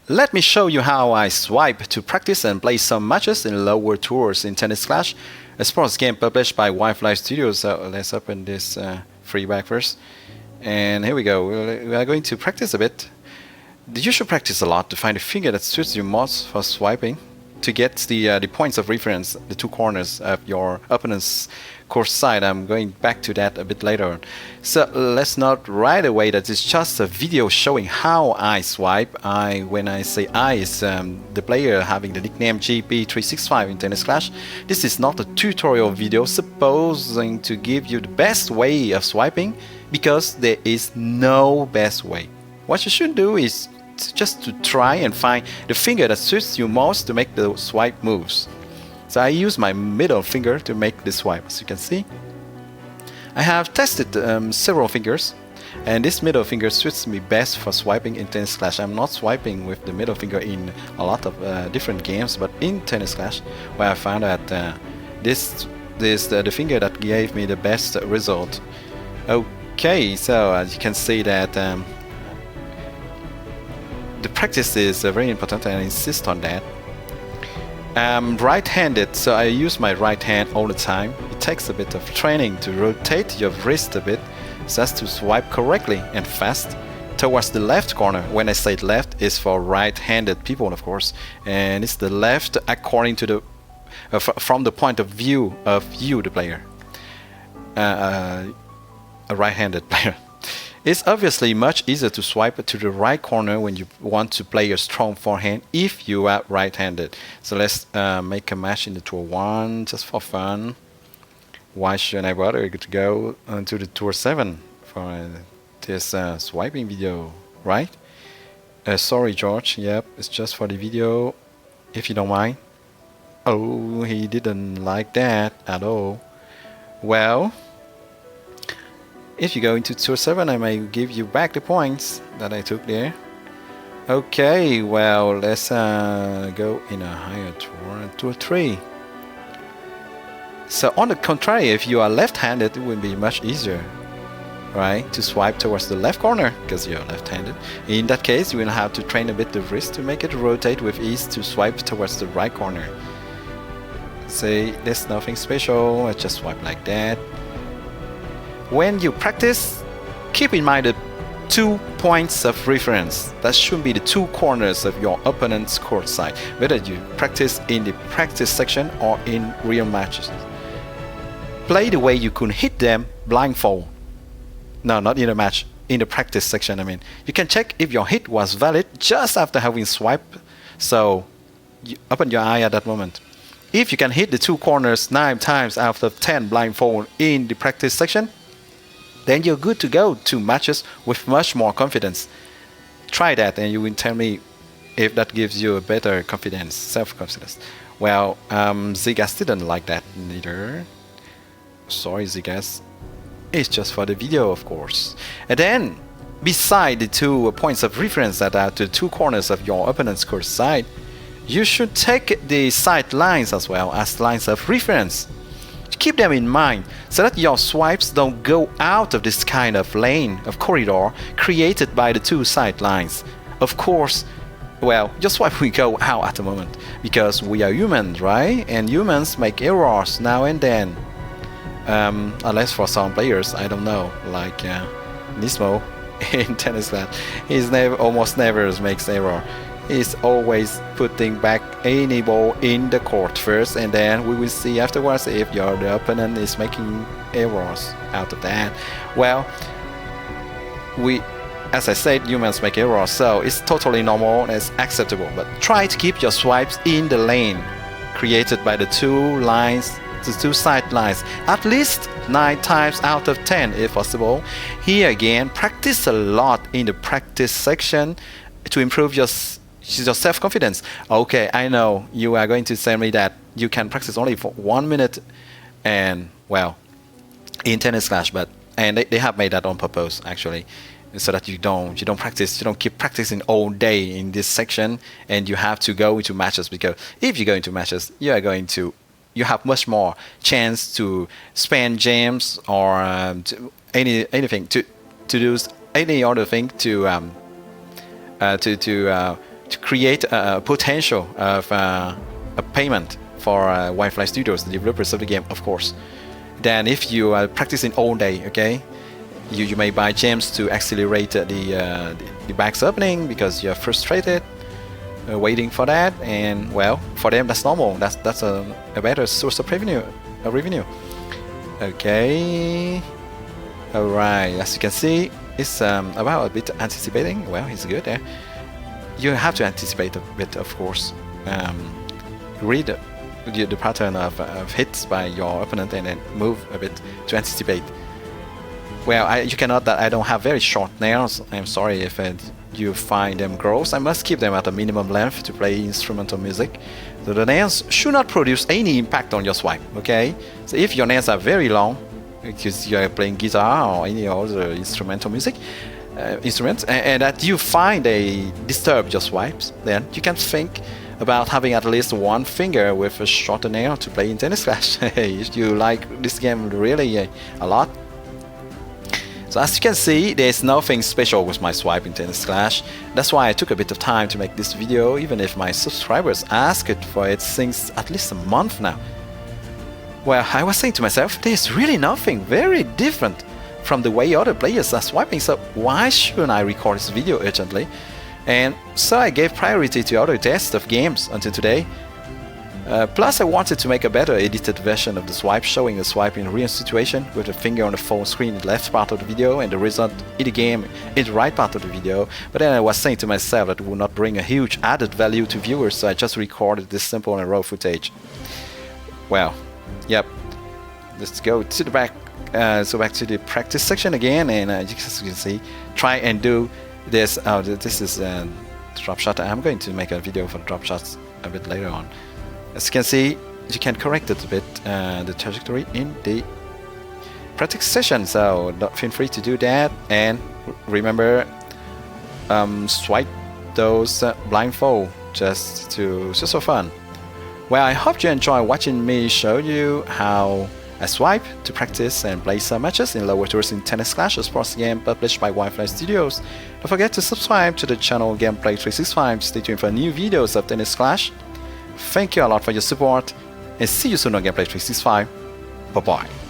Let me show you how I swipe to practice and play some matches in lower tours in Tennis Clash, a sports game published by Wi-Fi Studios. So let's open this free bag first. And here we go. We are going to practice a bit. You should practice a lot to find a finger that suits you most for swiping, to get the points of reference, the two corners of your opponent's court side. I'm going back to that a bit later. So let's note right away that it's just a video showing how I swipe. When I say I, it's the player having the nickname GP365 in Tennis Clash. This is not a tutorial video supposing to give you the best way of swiping, because there is no best way. What you should do is just to try and find the finger that suits you most to make the swipe moves. So I use my middle finger to make the swipe. As you can see, I have tested several fingers, and this middle finger suits me best for swiping in Tennis Clash. I'm not swiping with the middle finger in a lot of different games, but in Tennis Clash, where I found that this is the finger that gave me the best result. Okay, so as you can see that the practice is very important, and I insist on that. I'm right-handed, so I use my right hand all the time. It takes a bit of training to rotate your wrist a bit so as to swipe correctly and fast towards the left corner. When I say left, it's for right-handed people, of course, and it's the left according to the from the point of view of you, the player, a right-handed player. It's obviously much easier to swipe to the right corner when you want to play a strong forehand if you are right-handed. So let's make a match in the Tour 1 just for fun. Why should I bother to go to the Tour 7 for this swiping video, right? Sorry, George. Yep, it's just for the video, if you don't mind. Oh, he didn't like that at all. Well, if you go into Tour 7, I may give you back the points that I took there. Okay, well, let's go in a higher tour, Tour 3. So on the contrary, if you are left-handed, it will be much easier, right, to swipe towards the left corner, because you're left-handed. In that case, you will have to train a bit the wrist to make it rotate with ease to swipe towards the right corner. Say, there's nothing special, I just swipe like that. When you practice, keep in mind the 2 points of reference. That should be the 2 corners of your opponent's court side, whether you practice in the practice section or in real matches. Play the way you could hit them blindfold. No, not in a match, in the practice section. I mean, you can check if your hit was valid just after having swiped, so you open your eye at that moment. If you can hit the 2 corners 9 times out of 10 blindfold in the practice section, then you're good to go to matches with much more confidence. Try that and you will tell me if that gives you a better confidence, self-confidence. Well, Zigas didn't like that neither. Sorry, Zigas. It's just for the video, of course. And then, beside the 2 points of reference that are the 2 corners of your opponent's court side, you should take the side lines as well as lines of reference. Keep them in mind so that your swipes don't go out of this kind of lane of corridor created by the 2 side lines. Of course, well, your swipe will go out at the moment because we are humans, right? And humans make errors now and then. Unless for some players, I don't know, like Nismo in Tennis Clash, he's almost never makes error. Is always putting back any ball in the court first, and then we will see afterwards if the opponent is making errors out of that. Well, as I said, humans make errors, so it's totally normal and it's acceptable. But try to keep your swipes in the lane created by the 2 lines, the 2 side lines, at least 9 times out of 10 if possible. Here again, practice a lot in the practice section to improve your self-confidence. Okay, I know you are going to tell me that you can practice only for 1 minute, and well, in Tennis Clash, and they have made that on purpose actually, so that you don't practice, you don't keep practicing all day in this section, and you have to go into matches, because if you go into matches, you have much more chance to spend gems or anything to do any other thing to to create a potential of a payment for Wi-Fi Studios, the developers of the game, of course. Then if you are practicing all day, okay, you may buy gems to accelerate the bags opening because you're frustrated waiting for that, and well, for them that's normal. That's a better source of revenue. Okay, all right. As you can see, it's about a bit anticipating. Well, it's good there. You have to anticipate a bit, of course. Read the pattern of hits by your opponent and then move a bit to anticipate. Well, you cannot. I don't have very short nails. I'm sorry if you find them gross. I must keep them at a minimum length to play instrumental music. So the nails should not produce any impact on your swipe. Okay. So if your nails are very long, because you are playing guitar or any other instrumental music, and that you find they disturb your swipes, then you can think about having at least one finger with a shorter nail to play in Tennis Clash. If you like this game really a lot. So as you can see, there's nothing special with my swipe in Tennis Clash. That's why I took a bit of time to make this video, even if my subscribers asked for it since at least a month now. Well, I was saying to myself, there's really nothing very different from the way other players are swiping, so why shouldn't I record this video urgently? And so I gave priority to other tests of games until today. Plus I wanted to make a better edited version of the swipe, showing the swipe in real situation with the finger on the phone screen in the left part of the video and the result in the game in the right part of the video. But then I was saying to myself that it would not bring a huge added value to viewers, so I just recorded this simple and raw footage. Well, yep, let's go to the back. So back to the practice section again, and as you can see, try and do this. This is drop shot. I'm going to make a video for the drop shots a bit later on. As you can see, you can correct it a bit, the trajectory in the practice session, so feel free to do that. And remember, swipe those blindfold just for fun. Well, I hope you enjoy watching me show you how I swipe to practice and play some matches in lower tours in Tennis Clash, a sports game published by Wi-Fi Studios. Don't forget to subscribe to the channel Gameplay365 to stay tuned for new videos of Tennis Clash. Thank you a lot for your support, and see you soon on Gameplay365. Bye bye.